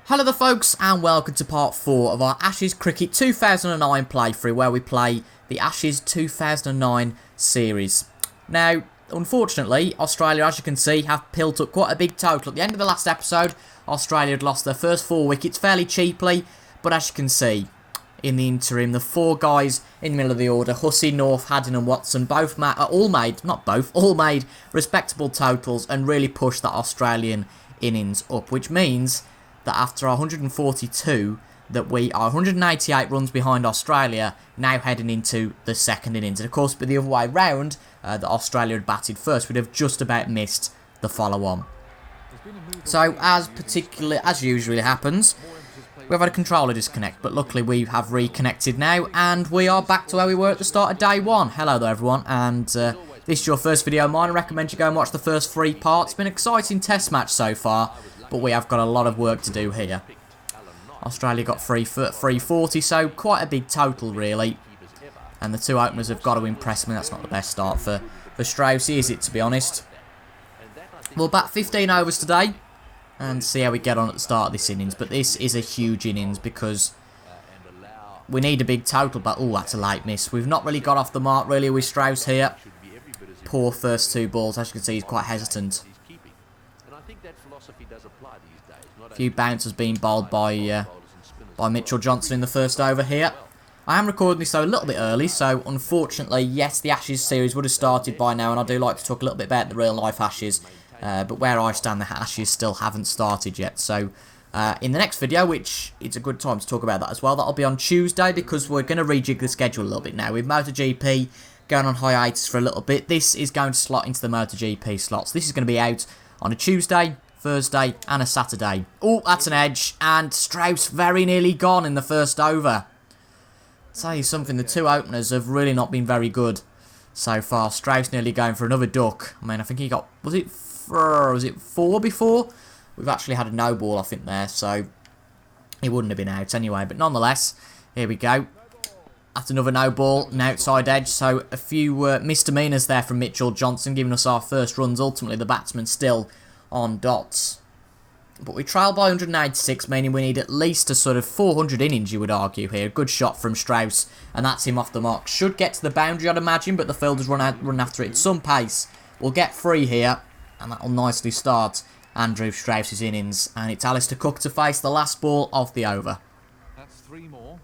Hello there folks, and welcome to part 4 of our Ashes Cricket 2009 playthrough, where we play the Ashes 2009 series. Now, unfortunately, Australia, as you can see, have built up quite a big total. At the end of the last episode, Australia had lost their first 4 wickets fairly cheaply, but as you can see, in the interim, the 4 guys in the middle of the order, Hussey, North, Haddon and Watson, all made respectable totals and really pushed that Australian innings up, which means that after our 142, that we are 188 runs behind Australia, now heading into the second innings. And of course, but the other way round, that Australia had batted first, we'd have just about missed the follow-on. So, as usually happens, we've had a controller disconnect, but luckily we have reconnected now, and we are back to where we were at the start of day 1. Hello there everyone, and this is your first video of mine. I recommend you go and watch the first 3 parts. It's been an exciting test match so far, but we have got a lot of work to do here. Australia got 340, so quite a big total really. And the 2 openers have got to impress me. That's not the best start for Strauss, is it, to be honest? We'll bat 15 overs today and see how we get on at the start of this innings. But this is a huge innings because we need a big total. But, oh, that's a late miss. We've not really got off the mark really with Strauss here. Poor first 2 balls. As you can see, he's quite hesitant. A few bouncers being bowled by Mitchell Johnson in the first over here. I am recording this though a little bit early, so unfortunately, yes, the Ashes series would have started by now, and I do like to talk a little bit about the real life Ashes, but where I stand, the Ashes still haven't started yet. So in the next video, which it's a good time to talk about that as well, that'll be on Tuesday because we're going to rejig the schedule a little bit now. With MotoGP going on hiatus for a little bit, this is going to slot into the MotoGP slots. This is going to be out on a Tuesday, Thursday and a Saturday. Oh, that's an edge, and Strauss very nearly gone in the first over. Tell you something, the 2 openers have really not been very good so far. Strauss nearly going for another duck. I mean, I think he got, was it 4 before? We've actually had a no ball, I think, there, so he wouldn't have been out anyway. But nonetheless, here we go. That's another no ball, an outside edge, so a few misdemeanors there from Mitchell Johnson, giving us our first runs. Ultimately, the batsman still on dots. But we trail by 196, meaning we need at least a sort of 400 innings, you would argue here. Good shot from Strauss, and that's him off the mark. Should get to the boundary, I'd imagine, but the fielders run after it at some pace. We'll get 3 here, and that'll nicely start Andrew Strauss's innings. And it's Alistair Cook to face the last ball of the over. That's 3 more.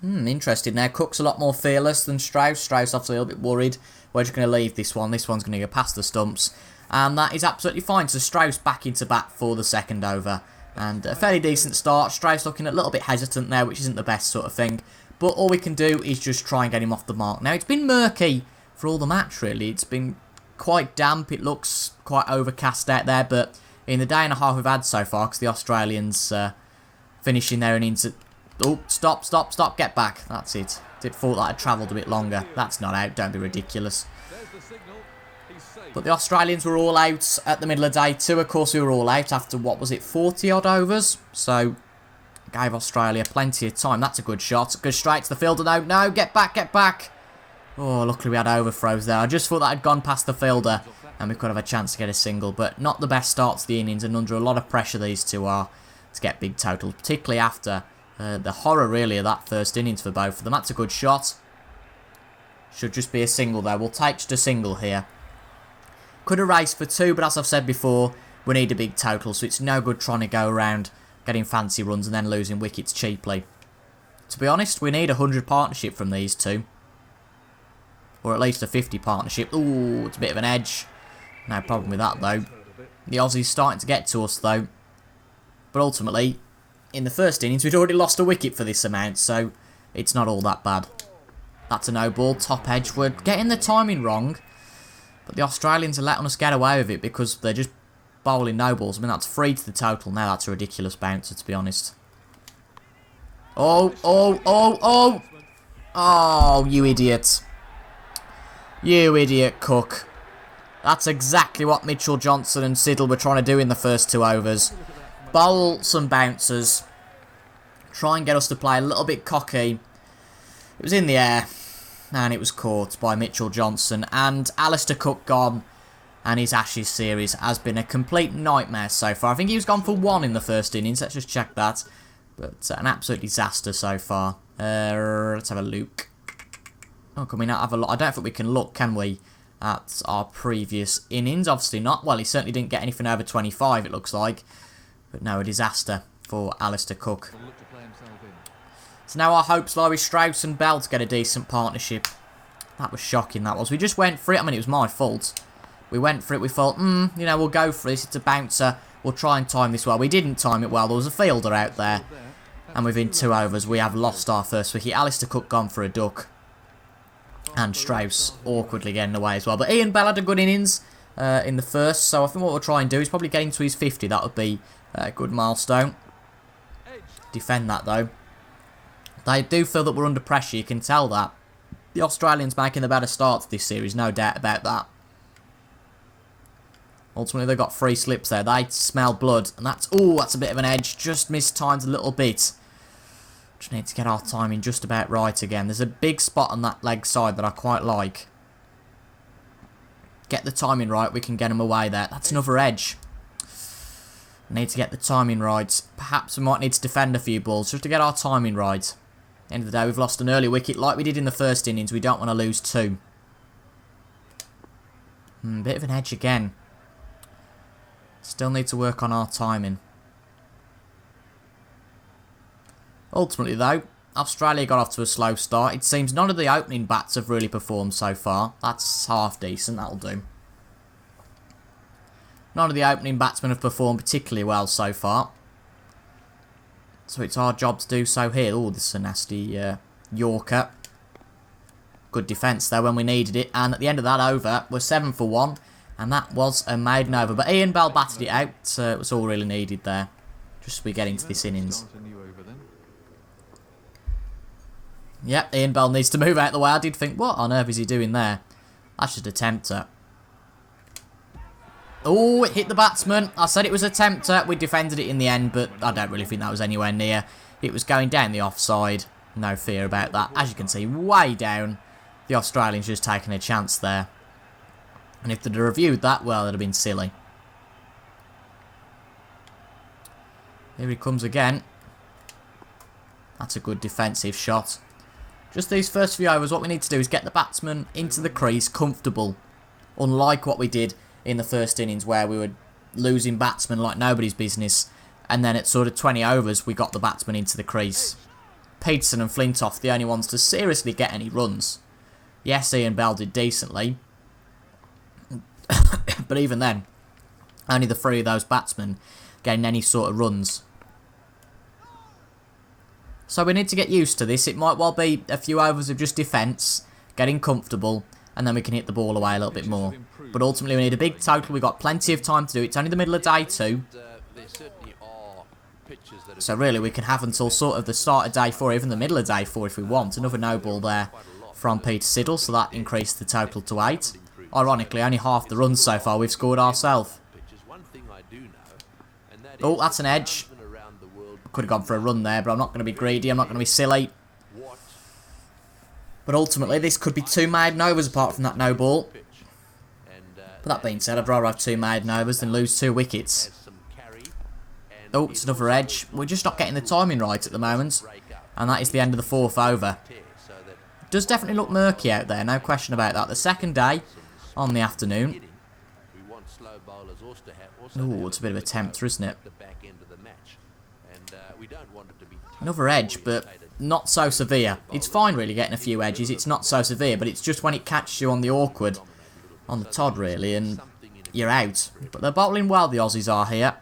Interesting now. Cook's a lot more fearless than Strauss. Strauss obviously a little bit worried. We're just going to leave this one. This one's going to go past the stumps. And that is absolutely fine. So Strauss back into bat for the second over. And a fairly decent start. Strauss looking a little bit hesitant there, which isn't the best sort of thing. But all we can do is just try and get him off the mark. Now, it's been murky for all the match, really. It's been quite damp. It looks quite overcast out there. But in the day and a half we've had so far, because the Australians finishing their innings... Oh, stop, get back. That's it. Thought that had travelled a bit longer. That's not out, don't be ridiculous. But the Australians were all out at the middle of day 2. Of course, we were all out after, what was it, 40 odd overs? So, gave Australia plenty of time. That's a good shot. Goes straight to the fielder. No, get back. Oh, luckily we had overthrows there. I just thought that had gone past the fielder and we could have a chance to get a single. But not the best start to the innings, and under a lot of pressure these two are to get big totals, particularly after... the horror, really, of that first innings for both of them. That's a good shot. Should just be a single, though. We'll take just a single here. Could have raced for 2, but as I've said before, we need a big total, so it's no good trying to go around getting fancy runs and then losing wickets cheaply. To be honest, we need a 100 partnership from these two. Or at least a 50 partnership. Ooh, it's a bit of an edge. No problem with that, though. The Aussies starting to get to us, though. But ultimately... in the first innings, we'd already lost a wicket for this amount, so it's not all that bad. That's a no ball, top edge. We're getting the timing wrong, but the Australians are letting us get away with it because they're just bowling no balls. I mean, that's 3 to the total now. That's a ridiculous bouncer, to be honest. Oh, you idiot. You idiot, Cook. That's exactly what Mitchell Johnson and Siddle were trying to do in the first 2 overs. Bowl some bouncers. Try and get us to play a little bit cocky. It was in the air. And it was caught by Mitchell Johnson. And Alistair Cook gone. And his Ashes series has been a complete nightmare so far. I think he was gone for 1 in the first innings. Let's just check that. But an absolute disaster so far. Let's have a look. Oh, can we not have a look? I don't think we can look, can we, at our previous innings? Obviously not. Well, he certainly didn't get anything over 25, it looks like. But no, a disaster for Alistair Cook. So now our hopes lie with Strauss and Bell to get a decent partnership. That was shocking, that was. We just went for it. I mean, it was my fault. We went for it. We thought, you know, we'll go for this. It's a bouncer. We'll try and time this well. We didn't time it well. There was a fielder out there. And within 2 overs, we have lost our first wicket. Alistair Cook gone for a duck. And Strauss awkwardly getting away as well. But Ian Bell had a good innings in the first. So I think what we'll try and do is probably get into his 50. That would be a good milestone. Defend that, though. They do feel that we're under pressure. You can tell that. The Australians making the better start to this series. No doubt about that. Ultimately, they got 3 slips there. They smell blood. And that's a bit of an edge. Just mistimed a little bit. Just need to get our timing just about right again. There's a big spot on that leg side that I quite like. Get the timing right. We can get them away there. That's another edge. Need to get the timing right. Perhaps we might need to defend a few balls just to get our timing right. End of the day, we've lost an early wicket like we did in the first innings. We don't want to lose 2. Bit of an edge again. Still need to work on our timing. Ultimately, though, Australia got off to a slow start. It seems none of the opening bats have really performed so far. That's half decent. That'll do. None of the opening batsmen have performed particularly well so far. So it's our job to do so here. Oh, this is a nasty Yorker. Good defence there when we needed it. And at the end of that over, we're 7 for 1. And that was a maiden over. But Ian Bell batted it out. It was all really needed there. Just as we get into this innings. Yep, Ian Bell needs to move out of the way. I did think, what on earth is he doing there? That's just a tempter. Oh, it hit the batsman. I said it was a tempter. We defended it in the end, but I don't really think that was anywhere near. It was going down the offside. No fear about that. As you can see, way down. The Australians just taking a chance there. And if they'd have reviewed that, well, it'd have been silly. Here he comes again. That's a good defensive shot. Just these first few overs, what we need to do is get the batsman into the crease comfortable. Unlike what we did in the first innings where we were losing batsmen like nobody's business. And then at sort of 20 overs, we got the batsman into the crease. Peterson and Flintoff, the only ones to seriously get any runs. Yes, Ian Bell did decently. But even then, only the 3 of those batsmen getting any sort of runs. So we need to get used to this. It might well be a few overs of just defence, getting comfortable, and then we can hit the ball away a little bit more. But ultimately we need a big total. We've got plenty of time to do it. It's only the middle of day 2. So really we can have until sort of the start of day 4, even the middle of day 4 if we want. Another no ball there from Peter Siddle, so that increased the total to 8. Ironically, only half the runs so far we've scored ourselves. Oh, that's an edge. Could have gone for a run there, but I'm not going to be greedy. I'm not going to be silly. But ultimately, this could be 2 maiden overs apart from that no ball. But that being said, I'd rather have 2 maiden overs than lose 2 wickets. Oh, it's another edge. We're just not getting the timing right at the moment. And that is the end of the 4th over. It does definitely look murky out there, no question about that. The second day on the afternoon. Oh, it's a bit of a tempter, isn't it? Another edge, but not so severe. It's fine really getting a few edges. It's not so severe, but it's just when it catches you on the awkward, on the Todd really, and you're out. But they're bowling well, the Aussies are here.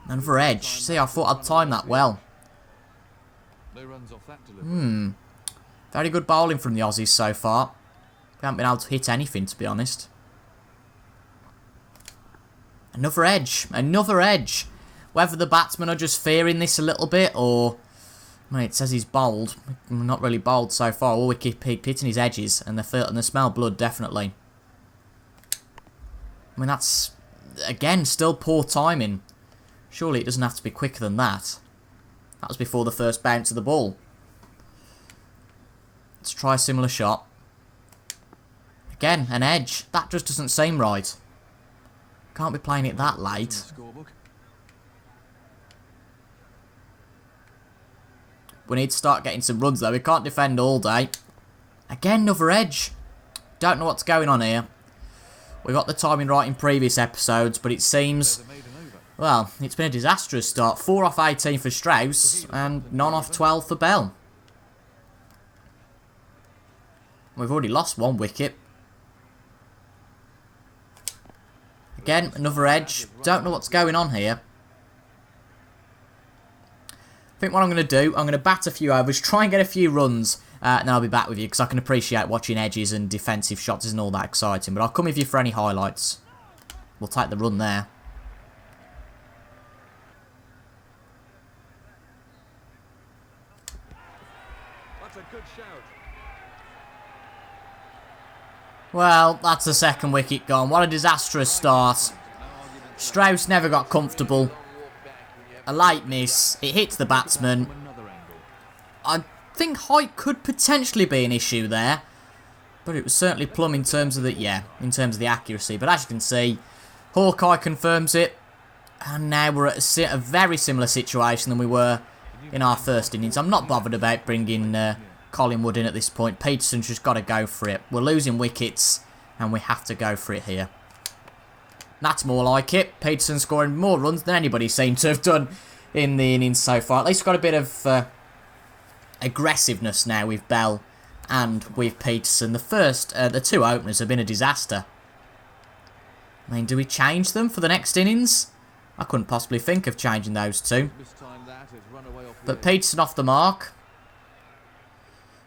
Another edge. See, I thought I'd time that well. Very good bowling from the Aussies so far. We haven't been able to hit anything, to be honest. Another edge. Another edge. Whether the batsmen are just fearing this a little bit, or... I mean, it says he's bowled. Not really bowled so far. All we keep hitting his edges, and they smell blood, definitely. I mean, that's, again, still poor timing. Surely it doesn't have to be quicker than that. That was before the first bounce of the ball. Let's try a similar shot. Again, an edge. That just doesn't seem right. Can't be playing it that late. We need to start getting some runs though. We can't defend all day. Again, another edge. Don't know what's going on here. We got the timing right in previous episodes, but it seems, well, it's been a disastrous start. 4 off 18 for Strauss and none off 12 for Bell. We've already lost 1 wicket. Again, another edge. Don't know what's going on here. I think what I'm going to do, I'm going to bat a few overs, try and get a few runs, and then I'll be back with you, because I can appreciate watching edges and defensive shots isn't all that exciting, but I'll come with you for any highlights. We'll take the run there. That's a good shout. Well, that's the second wicket gone. What a disastrous start. Strauss never got comfortable. A late miss. It hits the batsman. I think height could potentially be an issue there. But it was certainly plumb in terms of the, in terms of the accuracy. But as you can see, Hawkeye confirms it. And now we're at a very similar situation than we were in our first innings. I'm not bothered about bringing Collingwood in at this point. Peterson's just got to go for it. We're losing wickets and we have to go for it here. That's more like it. Peterson scoring more runs than anybody seemed to have done in the innings so far. At least we've got a bit of aggressiveness now with Bell and with Peterson. The 2 openers have been a disaster. I mean, do we change them for the next innings? I couldn't possibly think of changing those 2. But Peterson off the mark.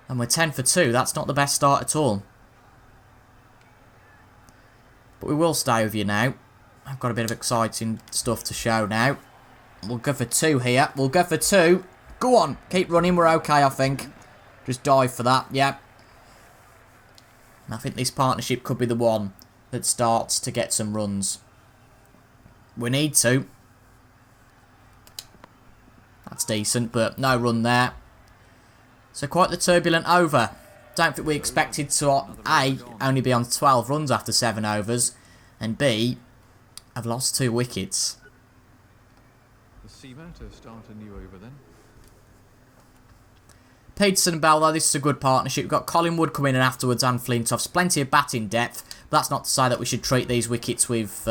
And we're 10 for 2. That's not the best start at all. But we will stay with you now. I've got a bit of exciting stuff to show now. We'll go for 2 here. We'll go for 2. Go on. Keep running. We're okay, I think. Just dive for that. Yep. And I think this partnership could be the one that starts to get some runs. We need to. That's decent, but no run there. So quite the turbulent over. Don't think we expected to, A, only be on 12 runs after 7 overs, and B, have lost 2 wickets. The seamer to start a new over then. Peterson and Bell, though, this is a good partnership. We've got Collingwood coming in afterwards and Flintoff's. Plenty of batting depth, but that's not to say that we should treat these wickets with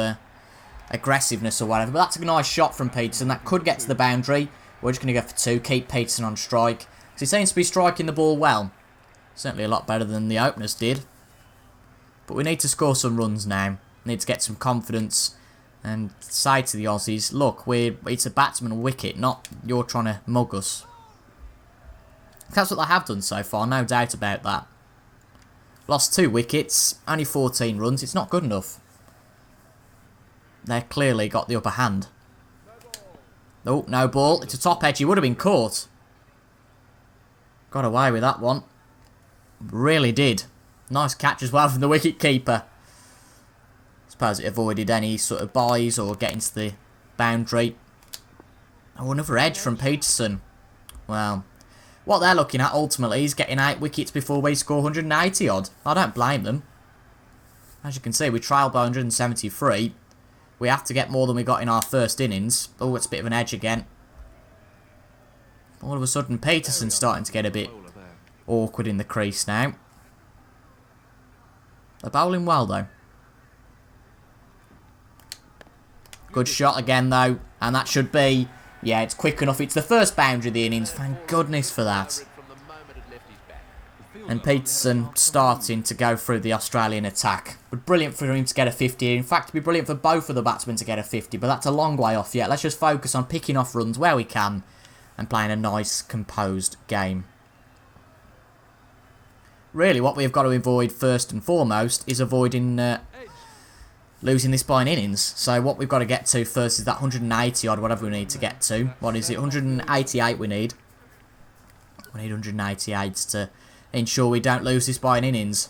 aggressiveness or whatever. But that's a nice shot from Peterson. That could get to the boundary. We're just going to go for 2, keep Peterson on strike. He seems to be striking the ball well. Certainly a lot better than the openers did. But we need to score some runs now. We need to get some confidence and say to the Aussies, look, it's a batsman wicket, not you're trying to mug us. That's what they have done so far, no doubt about that. Lost 2 wickets, only 14 runs, it's not good enough. They've clearly got the upper hand. Oh, no ball, it's a top edge, he would have been caught. Got away with that one. Really did. Nice catch as well from the wicket keeper. Suppose it avoided any sort of buys or getting to the boundary. Oh, another edge from Peterson. Well, what they're looking at ultimately is getting 8 wickets before we score 180 odd. I don't blame them. As you can see, we trailed by 173. We have to get more than we got in our first innings. Oh, it's a bit of an edge again. All of a sudden, Peterson's starting to get a bit awkward in the crease now. They're bowling well, though. Good shot again, though. And that should be... Yeah, it's quick enough. It's the first boundary of the innings. Thank goodness for that. And Peterson starting to go through the Australian attack. But brilliant for him to get a 50. In fact, it'd be brilliant for both of the batsmen to get a 50. But that's a long way off yet. Let's just focus on picking off runs where we can. And playing a nice, composed game. Really, what we've got to avoid first and foremost is avoiding losing this by an innings. So what we've got to get to first is that 180 odd, whatever we need to get to. What is it? 188 we need. We need 188 to ensure we don't lose this by an innings.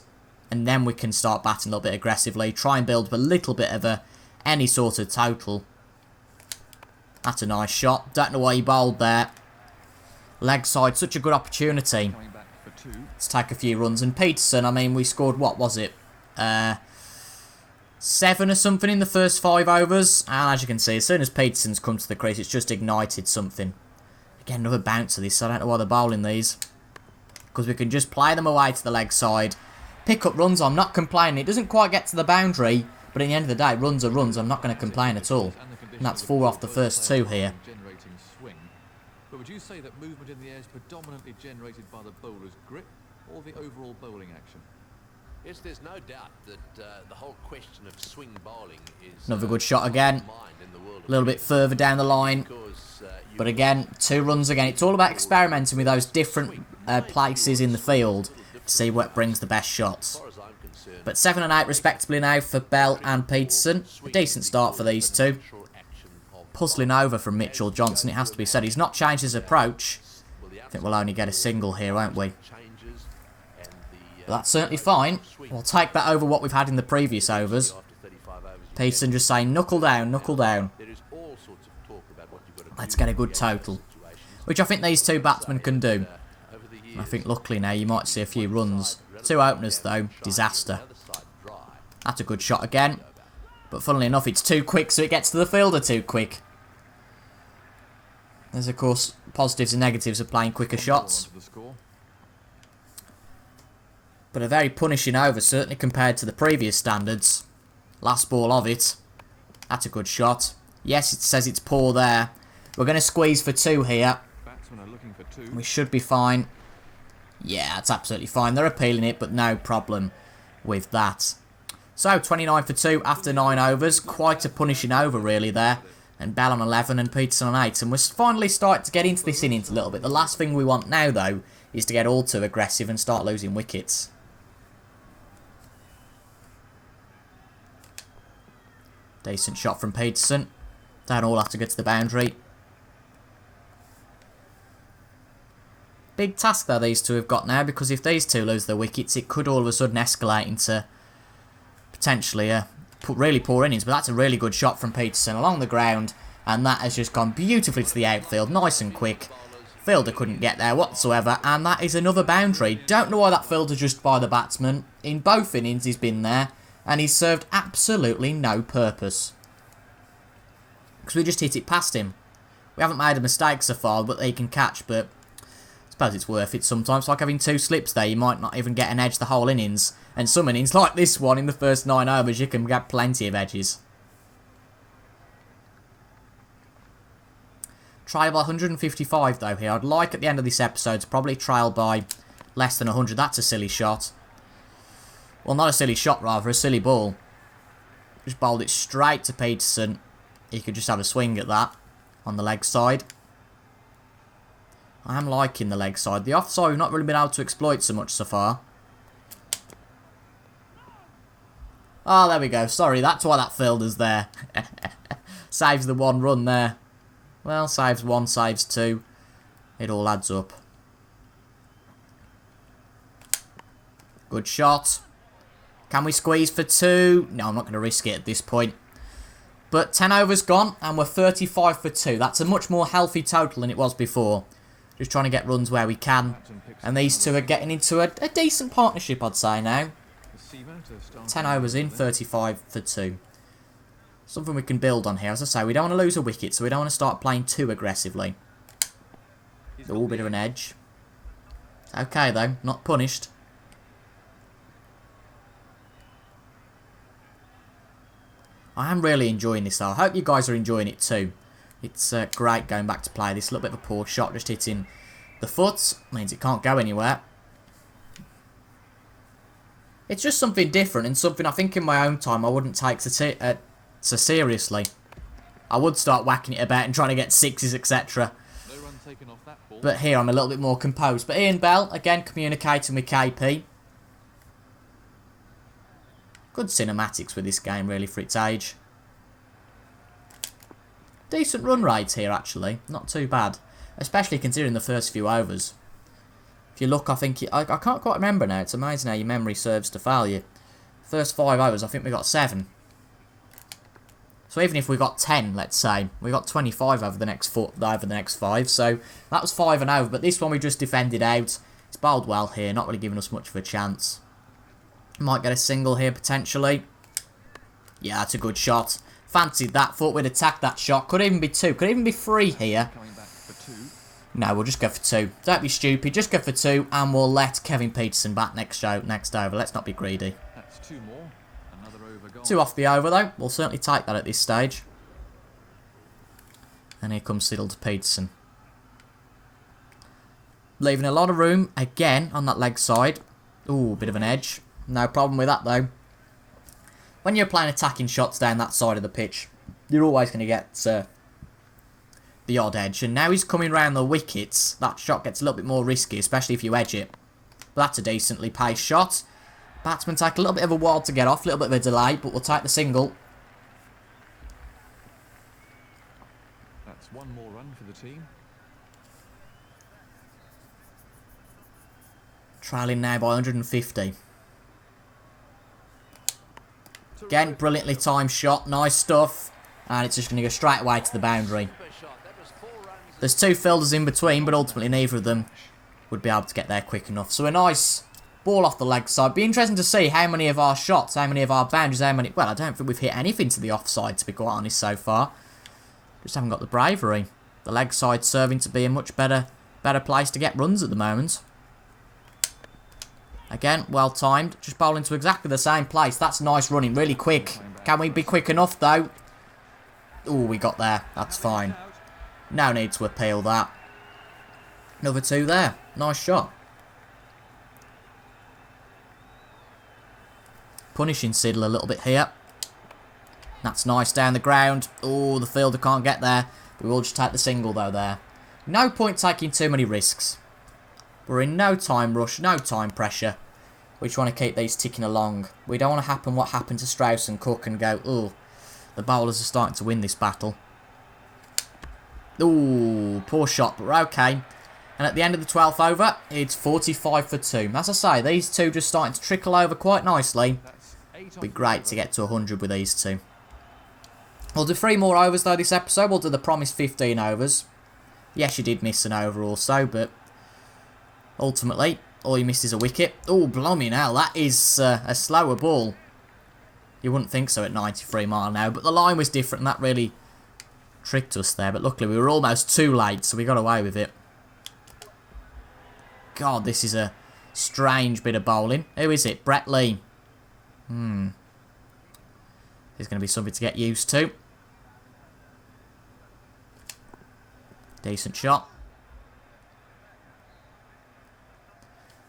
And then we can start batting a little bit aggressively. Try and build up a little bit of any sort of total. That's a nice shot. Don't know why he bowled there. Leg side, such a good opportunity. Let's take a few runs. And Peterson, I mean, we scored, what was it? 7 or something in the first 5 overs. And as you can see, as soon as Peterson's come to the crease, it's just ignited something. Again, another bounce of this, so I don't know why they're bowling these. Because we can just play them away to the leg side. Pick up runs, I'm not complaining. It doesn't quite get to the boundary, but at the end of the day, runs are runs. I'm not going to complain at all. And that's 4 off the first 2 here. But would you say that movement in the air is predominantly generated by the bowler's grip or the overall bowling action? Yes, there's no doubt that the whole question of swing bowling is... Another good shot again. A little bit further down the line. But again, 2 runs again. It's all about experimenting with those different places in the field to see what brings the best shots. But 7 and 8 respectively now for Bell and Peterson. A decent start for these two. Puzzling over from Mitchell Johnson, it has to be said. He's not changed his approach. I think we'll only get a single here, won't we? But that's certainly fine. We'll take that over what we've had in the previous overs. Peterson just saying, knuckle down, knuckle down. Let's get a good total. Which I think these 2 batsmen can do. I think luckily now you might see a few runs. 2 openers though, disaster. That's a good shot again. But funnily enough, it's too quick, so it gets to the fielder too quick. There's, of course, positives and negatives of playing quicker shots. But a very punishing over, certainly compared to the previous standards. Last ball of it. That's a good shot. Yes, it says it's poor there. We're going to squeeze for 2 here. We should be fine. Yeah, that's absolutely fine. They're appealing it, but no problem with that. So, 29 for 2 after 9 overs. Quite a punishing over, really, there. And Bell on 11 and Peterson on 8. And we're finally starting to get into this innings a little bit. The last thing we want now, though, is to get all too aggressive and start losing wickets. Decent shot from Peterson. Don't all have to get to the boundary. Big task, though, these 2 have got now. Because if these 2 lose their wickets, it could all of a sudden escalate into... potentially a really poor innings, but that's a really good shot from Peterson along the ground, and that has just gone beautifully to the outfield, nice and quick. Fielder couldn't get there whatsoever, and that is another boundary. Don't know why that fielder just by the batsman. In both innings he's been there, and he's served absolutely no purpose. Because we just hit it past him. We haven't made a mistake so far, but he can catch, but I suppose it's worth it sometimes. Like having 2 slips there, you might not even get an edge the whole innings. And some innings, like this one, in the first 9 overs, you can get plenty of edges. Trail by 155, though, here. I'd like, at the end of this episode, to probably trail by less than 100. That's a silly shot. Well, not a silly shot, rather. A silly ball. Just bowled it straight to Peterson. He could just have a swing at that on the leg side. I am liking the leg side. The offside we've not really been able to exploit so much so far. Oh, there we go. Sorry, that's why that fielder's there. Saves the 1 run there. Well, saves 1, saves 2. It all adds up. Good shot. Can we squeeze for 2? No, I'm not going to risk it at this point. But 10 overs gone, and we're 35 for 2. That's a much more healthy total than it was before. Just trying to get runs where we can. And these 2 are getting into a decent partnership, I'd say, now. 10 overs in, 35 for 2. Something we can build on here. As I say, we don't want to lose a wicket, so we don't want to start playing too aggressively. A little bit of an edge. Okay, though. Not punished. I am really enjoying this, though. I hope you guys are enjoying it, too. It's great going back to play this. A little bit of a poor shot, just hitting the foot. Means it can't go anywhere. It's just something different and something I think in my own time I wouldn't take so seriously. I would start whacking it about and trying to get 6s, etc. But here I'm a little bit more composed. But Ian Bell, again, communicating with KP. Good cinematics with this game, really, for its age. Decent run rate here, actually. Not too bad. Especially considering the first few overs. If you look, I think... I can't quite remember now. It's amazing how your memory serves to fail you. First 5 overs, I think we got 7. So even if we got 10, let's say, we got 25 over the next 5. So that was 5 and over. But this one we just defended out. It's bowled well here, not really giving us much of a chance. Might get a single here, potentially. Yeah, that's a good shot. Fancied that. Thought we'd attack that shot. Could even be 2. Could even be 3 here. Coming back for 2. No, we'll just go for 2. Don't be stupid. Just go for 2, and we'll let Kevin Peterson back next over. Let's not be greedy. That's 2 more. Another over gone. 2 off the over, though. We'll certainly take that at this stage. And here comes Siddle to Peterson. Leaving a lot of room, again, on that leg side. Ooh, bit of an edge. No problem with that, though. When you're playing attacking shots down that side of the pitch, you're always going to get the odd edge. And now he's coming round the wickets. That shot gets a little bit more risky, especially if you edge it. But that's a decently paced shot. Batsmen take a little bit of a while to get off, a little bit of a delay, but we'll take the single. That's 1 more run for the team. Trailing now by 150. Again, brilliantly timed shot. Nice stuff. And it's just going to go straight away to the boundary. There's 2 fielders in between, but ultimately neither of them would be able to get there quick enough. So a nice ball off the leg side. Be interesting to see how many of our shots, how many of our boundaries, how many... Well, I don't think we've hit anything to the offside, to be quite honest, so far. Just haven't got the bravery. The leg side serving to be a much better place to get runs at the moment. Again, well timed. Just bowling to exactly the same place. That's nice running, really quick. Can we be quick enough, though? Oh, we got there. That's fine. No need to appeal that. Another 2 there. Nice shot. Punishing Siddle a little bit here. That's nice down the ground. Oh, the fielder can't get there. We will just take the single, though, there. No point taking too many risks. We're in no time rush, no time pressure. We just want to keep these ticking along. We don't want to happen what happened to Strauss and Cook and go, oh, the bowlers are starting to win this battle. Ooh, poor shot, but we're okay. And at the end of the 12th over, it's 45 for 2. As I say, these 2 just starting to trickle over quite nicely. It'd be great to get to 100 with these 2. We'll do 3 more overs, though, this episode. We'll do the promised 15 overs. Yes, you did miss an over also, but... ultimately, all you missed is a wicket. Oh, blimey now, that is a slower ball. You wouldn't think so at 93 mile an hour, but the line was different and that really tricked us there. But luckily, we were almost too late, so we got away with it. God, this is a strange bit of bowling. Who is it? Brett Lee. There's going to be something to get used to. Decent shot.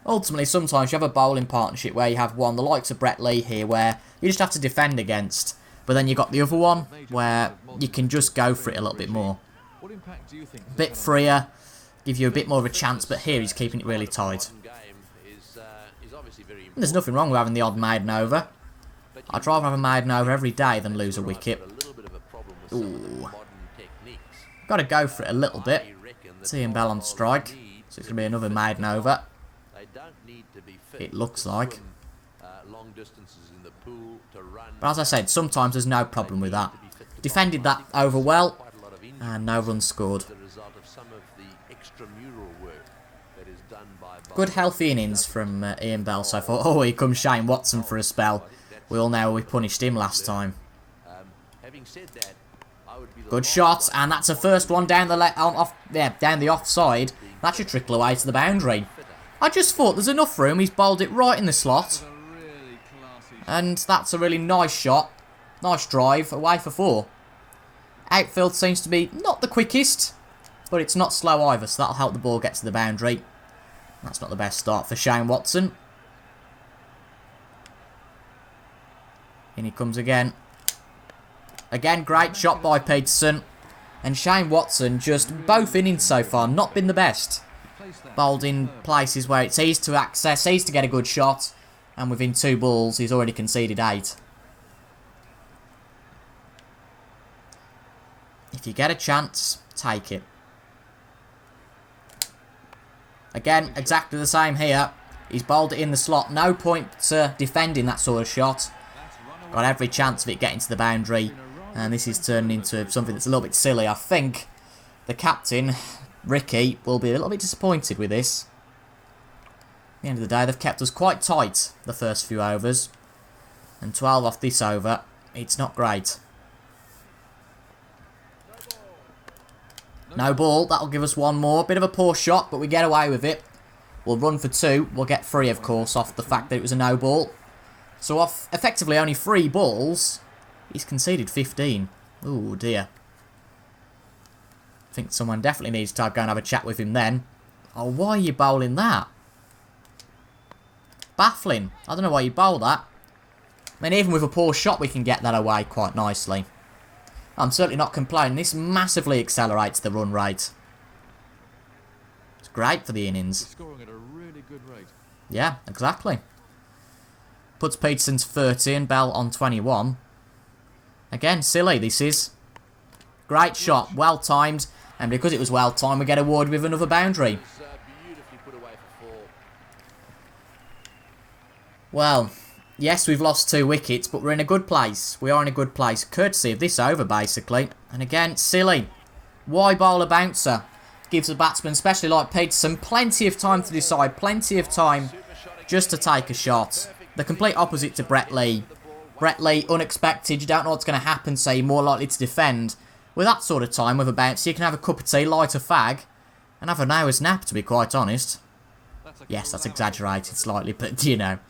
Ultimately, sometimes you have a bowling partnership where you have one, the likes of Brett Lee here, where you just have to defend against. But then you've got the other one, where you can just go for it a little bit more. A bit freer, give you a bit more of a chance, but here he's keeping it really tight. And there's nothing wrong with having the odd maiden over. I'd rather have a maiden over every day than lose a wicket. Ooh. Got to go for it a little bit. Ian Bell on strike, so it's going to be another maiden over. It looks like. But as I said, sometimes there's no problem with that. Defended that over well, and no runs scored. Good healthy innings from Ian Bell so far. Oh, here comes Shane Watson for a spell. We all know we punished him last time. Good shot, and that's a first one down the down the offside. That should trickle away to the boundary. I just thought there's enough room. He's bowled it right in the slot. And that's a really nice shot. Nice drive, away for 4. Outfield seems to be not the quickest, but it's not slow either, so that'll help the ball get to the boundary. That's not the best start for Shane Watson. In he comes again. Again, great shot by Peterson. And Shane Watson, just both innings so far, not been the best. Bowled in places where it's easy to access, easy to get a good shot. And within 2 balls, he's already conceded 8. If you get a chance, take it. Again, exactly the same here. He's bowled it in the slot. No point defending that sort of shot. Got every chance of it getting to the boundary. And this is turning into something that's a little bit silly. I think the captain, Ricky, will be a little bit disappointed with this. the end of the day, they've kept us quite tight the first few overs. And 12 off this over, it's not great. No ball, that'll give us one more. Bit of a poor shot, but we get away with it. We'll run for 2. We'll get 3, of course, off the fact that it was a no ball. So off effectively only 3 balls, he's conceded 15. Oh dear. I think someone definitely needs to go and have a chat with him then. Oh, why are you bowling that? Baffling. I don't know why you bowl that. I mean, even with a poor shot, we can get that away quite nicely. I'm certainly not complaining. This massively accelerates the run rate. It's great for the innings. Scoring at a really good rate. Yeah, exactly. Puts Peterson to 30 and Bell on 21. Again, silly this is. Great shot, well timed. And because it was well timed, we get awarded with another boundary. Beautifully put away for 4. Well, yes, we've lost 2 wickets, but we're in a good place. We are in a good place, courtesy of this over, basically. And again, silly. Why bowl a bouncer? Gives the batsman, especially like Peterson, plenty of time to decide, plenty of time just to take a shot. The complete opposite to Brett Lee. Brett Lee, unexpected, you don't know what's going to happen, so you're more likely to defend. With that sort of time, with a bouncer, you can have a cup of tea, light a fag, and have an hour's nap, to be quite honest. Yes, that's exaggerated slightly, but you know.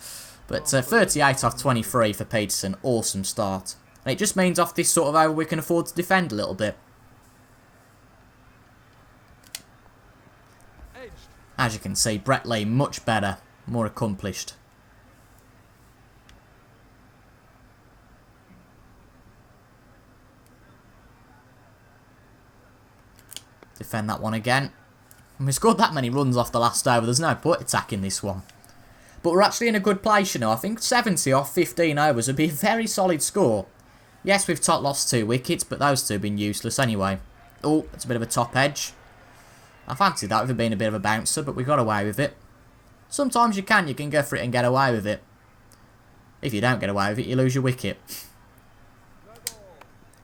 But 38 off 23 for Peterson, awesome start. And it just means off this sort of over we can afford to defend a little bit. As you can see, Brett Lee much better, more accomplished. Defend that one again. And we scored that many runs off the last over, there's no point attacking this one. But we're actually in a good place, you know. I think 70 off 15 overs would be a very solid score. Yes, we've lost 2 wickets, but those 2 have been useless anyway. Oh, it's a bit of a top edge. I fancied that with it being a bit of a bouncer, but we got away with it. Sometimes you can go for it and get away with it. If you don't get away with it, you lose your wicket.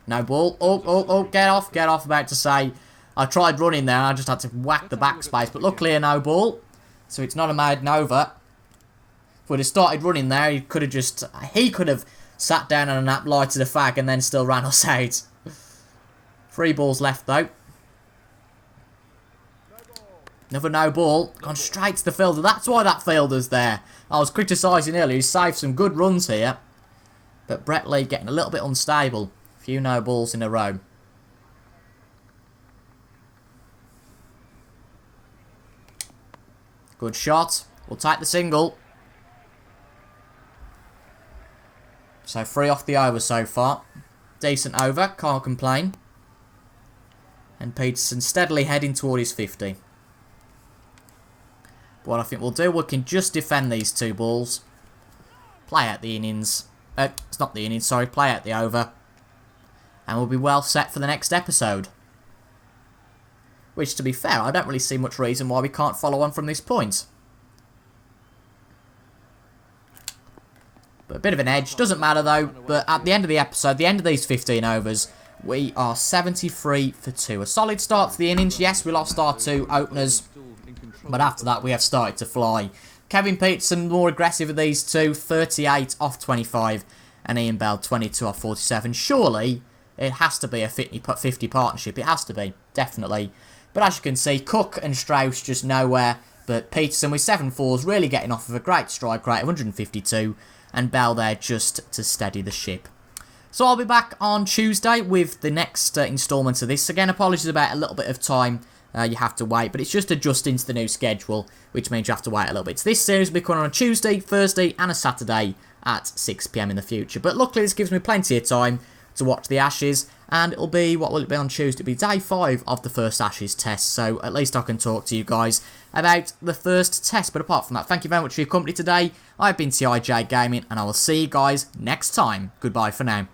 No ball. Oh, get off, about to say. I tried running there, and I just had to whack the backspace, but luckily a no ball. So it's not a maiden over. If we'd have started running there, he could have sat down on a nap, lighted a fag, and then still ran us out. 3 balls left, though. Another no ball. Gone straight to the fielder. That's why that fielder's there. I was criticising earlier. He saved some good runs here. But Brett Lee getting a little bit unstable. A few no balls in a row. Good shot. We'll take the single. So 3 off the over so far. Decent over. Can't complain. And Peterson steadily heading toward his 50. What I think we'll do, we can just defend these 2 balls. Play out the innings. It's not the innings, sorry. Play out the over. And we'll be well set for the next episode. Which, to be fair, I don't really see much reason why we can't follow on from this point. But a bit of an edge. Doesn't matter, though. But at the end of the episode, the end of these 15 overs, we are 73 for 2. A solid start to the innings. Yes, we lost our 2 openers. But after that, we have started to fly. Kevin Peterson more aggressive of these 2. 38 off 25. And Ian Bell 22 off 47. Surely, it has to be a 50 partnership. It has to be. Definitely. But as you can see, Cook and Strauss just nowhere. But Peterson with 7 fours really getting off of a great strike rate of 152. And Bell there just to steady the ship. So I'll be back on Tuesday with the next instalment of this. Again, apologies about a little bit of time you have to wait. But it's just adjusting to the new schedule, which means you have to wait a little bit. So this series will be coming on a Tuesday, Thursday and a Saturday at 6 PM in the future. But luckily this gives me plenty of time to watch the Ashes. And it'll be, what will it be on Tuesday? It'll be day 5 of the first Ashes test. So at least I can talk to you guys about the first test. But apart from that, thank you very much for your company today. I've been TIJ Gaming and I will see you guys next time. Goodbye for now.